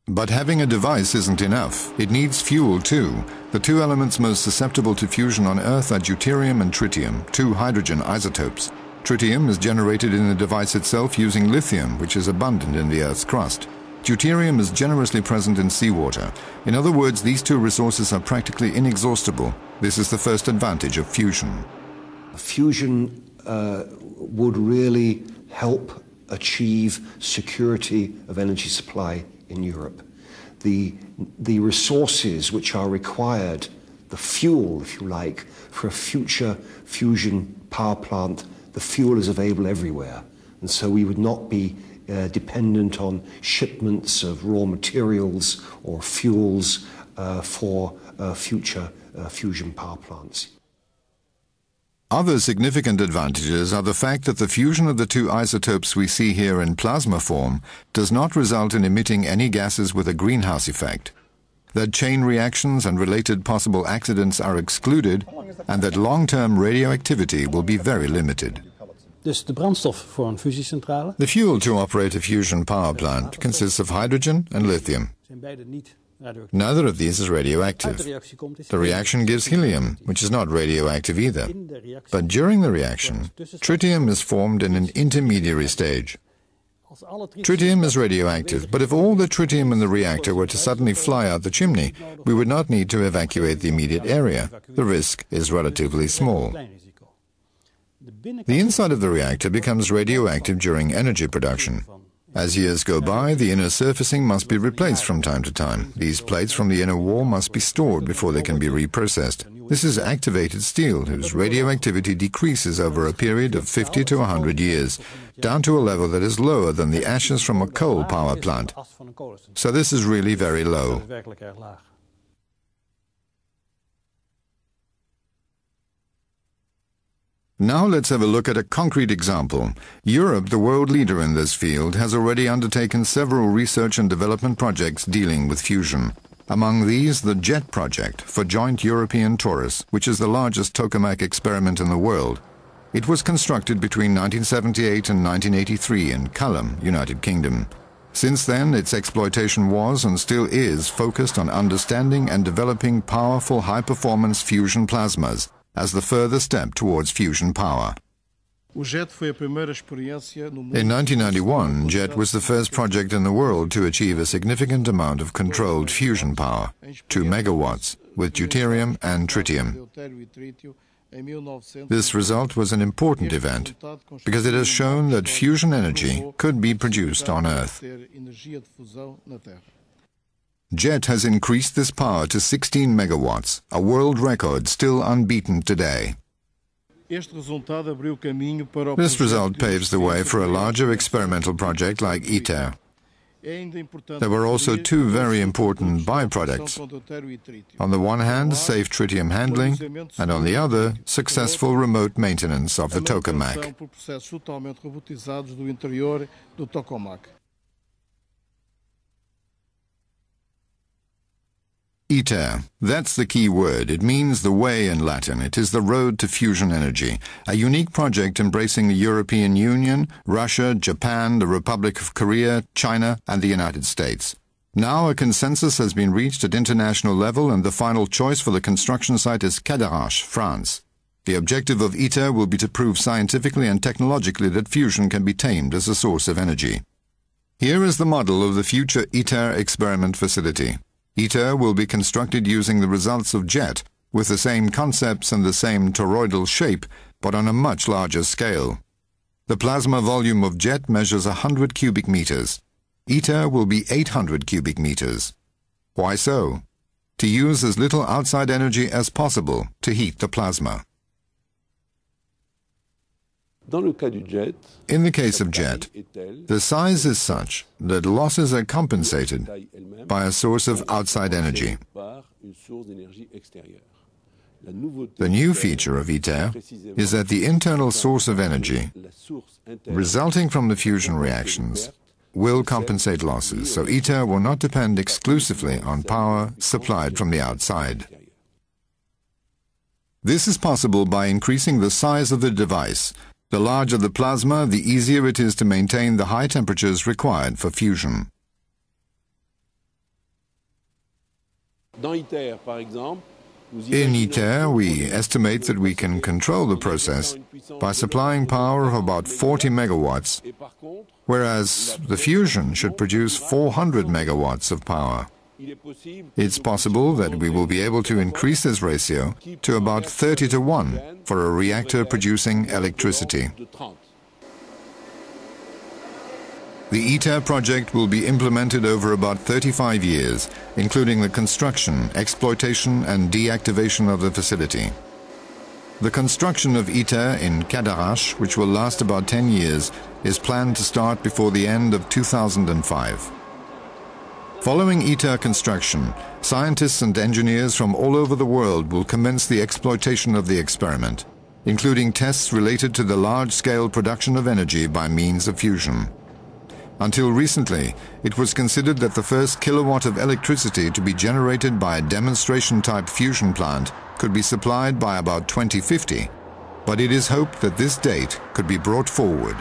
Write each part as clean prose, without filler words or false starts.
But having a device isn't enough. It needs fuel too. The two elements most susceptible to fusion on Earth are deuterium and tritium, two hydrogen isotopes. Tritium is generated in the device itself using lithium, which is abundant in the Earth's crust. Deuterium is generously present in seawater. In other words, these two resources are practically inexhaustible. This is the first advantage of fusion. Fusion would really help achieve security of energy supply in Europe. The resources which are required, the fuel, if you like, for a future fusion power plant, the fuel is available everywhere. And so we would not be dependent on shipments of raw materials or fuels for future fusion power plants. Other significant advantages are the fact that the fusion of the two isotopes we see here in plasma form does not result in emitting any gases with a greenhouse effect, that chain reactions and related possible accidents are excluded, and that long-term radioactivity will be very limited. Dus de brandstof voor een fusiecentrale. The fuel to operate a fusion power plant consists of hydrogen and lithium. Neither of these is radioactive. The reaction gives helium, which is not radioactive either. But during the reaction, tritium is formed in an intermediary stage. Tritium is radioactive, but if all the tritium in the reactor were to suddenly fly out the chimney, we would not need to evacuate the immediate area. The risk is relatively small. The inside of the reactor becomes radioactive during energy production. As years go by, the inner surfacing must be replaced from time to time. These plates from the inner wall must be stored before they can be reprocessed. This is activated steel, whose radioactivity decreases over a period of 50 to 100 years, down to a level that is lower than the ashes from a coal power plant. So this is really very low. Now let's have a look at a concrete example. Europe, the world leader in this field, has already undertaken several research and development projects dealing with fusion. Among these, the JET project for Joint European Torus, which is the largest tokamak experiment in the world. It was constructed between 1978 and 1983 in Culham, United Kingdom. Since then, its exploitation was and still is focused on understanding and developing powerful high-performance fusion plasmas as the further step towards fusion power. In 1991, JET was the first project in the world to achieve a significant amount of controlled fusion power, 2 megawatts, with deuterium and tritium. This result was an important event, because it has shown that fusion energy could be produced on Earth. JET has increased this power to 16 megawatts, a world record still unbeaten today. This result paves the way for a larger experimental project like ITER. There were also two very important byproducts. On the one hand, safe tritium handling, and on the other, successful remote maintenance of the tokamak. ITER, that's the key word. It means the way in Latin. It is the road to fusion energy, a unique project embracing the European Union, Russia, Japan, the Republic of Korea, China, and the United States. Now a consensus has been reached at international level, and the final choice for the construction site is Cadarache, France. The objective of ITER will be to prove scientifically and technologically that fusion can be tamed as a source of energy. Here is the model of the future ITER experiment facility. ITER will be constructed using the results of JET, with the same concepts and the same toroidal shape, but on a much larger scale. The plasma volume of JET measures 100 cubic meters. ITER will be 800 cubic meters. Why so? To use as little outside energy as possible to heat the plasma. In the case of JET, the size is such that losses are compensated by a source of outside energy. The new feature of ITER is that the internal source of energy resulting from the fusion reactions will compensate losses, so ITER will not depend exclusively on power supplied from the outside. This is possible by increasing the size of the device. The larger the plasma, the easier it is to maintain the high temperatures required for fusion. In ITER, we estimate that we can control the process by supplying power of about 40 megawatts, whereas the fusion should produce 400 megawatts of power. It's possible that we will be able to increase this ratio to about 30 to 1 for a reactor producing electricity. The ITER project will be implemented over about 35 years, including the construction, exploitation and deactivation of the facility. The construction of ITER in Cadarache, which will last about 10 years, is planned to start before the end of 2005. Following ITER construction, scientists and engineers from all over the world will commence the exploitation of the experiment, including tests related to the large-scale production of energy by means of fusion. Until recently, it was considered that the first kilowatt of electricity to be generated by a demonstration-type fusion plant could be supplied by about 2050, but it is hoped that this date could be brought forward.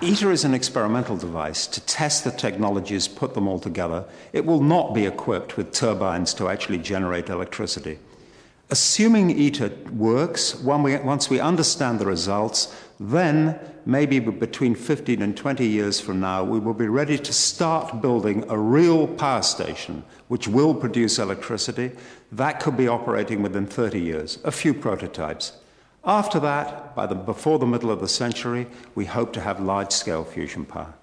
ITER is an experimental device to test the technologies, put them all together. It will not be equipped with turbines to actually generate electricity. Assuming ITER works, once we understand the results, then maybe between 15 and 20 years from now, we will be ready to start building a real power station which will produce electricity. That could be operating within 30 years, a few prototypes. After that, before the middle of the century, we hope to have large-scale fusion power.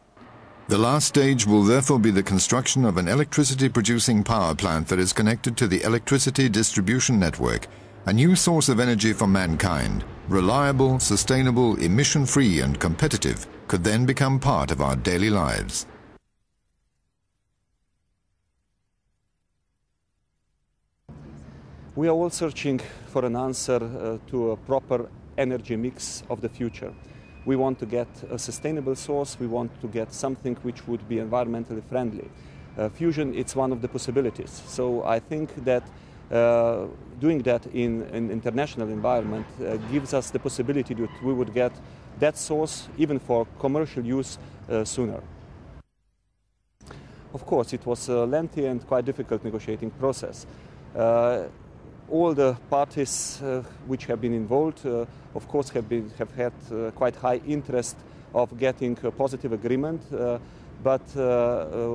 The last stage will therefore be the construction of an electricity-producing power plant that is connected to the electricity distribution network, a new source of energy for mankind, reliable, sustainable, emission-free and competitive, could then become part of our daily lives. We are all searching for an answer to a proper energy mix of the future. We want to get a sustainable source, we want to get something which would be environmentally friendly. Fusion, it's one of the possibilities. So I think that doing that in an international environment gives us the possibility that we would get that source even for commercial use sooner. Of course, it was a lengthy and quite difficult negotiating process. All the parties which have been involved, of course, have had quite high interest of getting a positive agreement, but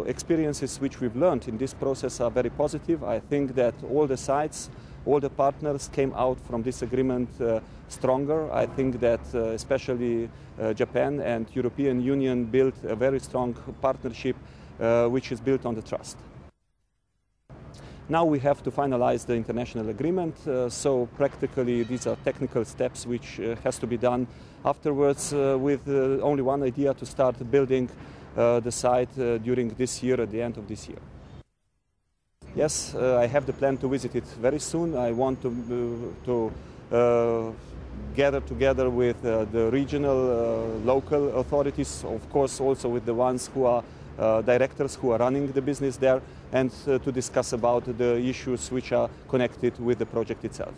experiences which we've learned in this process are very positive. I think that all the sides, all the partners came out from this agreement stronger. I think that especially Japan and European Union built a very strong partnership which is built on the trust. Now we have to finalize the international agreement, so practically these are technical steps which has to be done afterwards with only one idea: to start building the site during this year, at the end of this year. Yes, I have the plan to visit it very soon. I want to gather together with the regional, local authorities, of course also with the ones who are directors who are running the business there, and to discuss about the issues which are connected with the project itself.